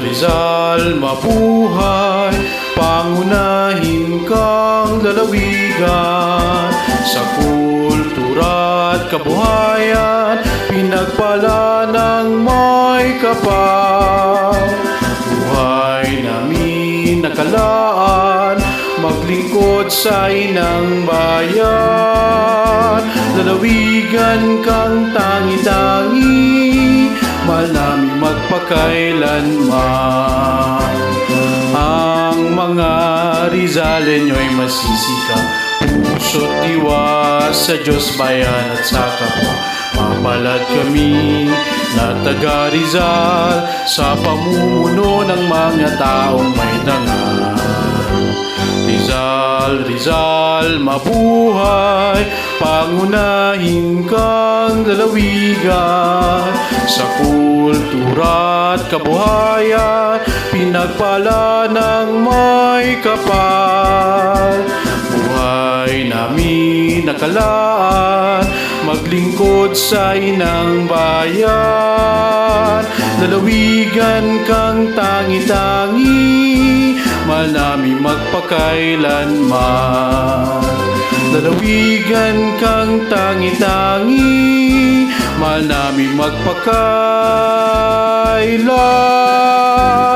Rizal, mabuhay, pangunahin kang lalawigan. Sa kultura at kabuhayan, pinagpala ng may kapal. Buhay namin nakalaan, maglingkod sa inang bayan. Lalawigan kang tangi-tangi, mahal namin magpakailanman. Ang mga Rizalenyo'y masisika, puso't diwa sa Diyos, bayan at sa kapwa. Mapalad kami na taga Rizal sa pamumuno ng mga taong may dangal. Rizal, Rizal, mabuhay, pangunahin kang lalawigan. Sa kultura at kabuhayan, pinagpala ng may kapal. Buhay namin nakalaan, maglingkod sa inang bayan. Lalawigan kang tangi-tangi, mahal namin magpakailanman. Lalawigan kang tangi-tangi, mahal namin magpakailanman.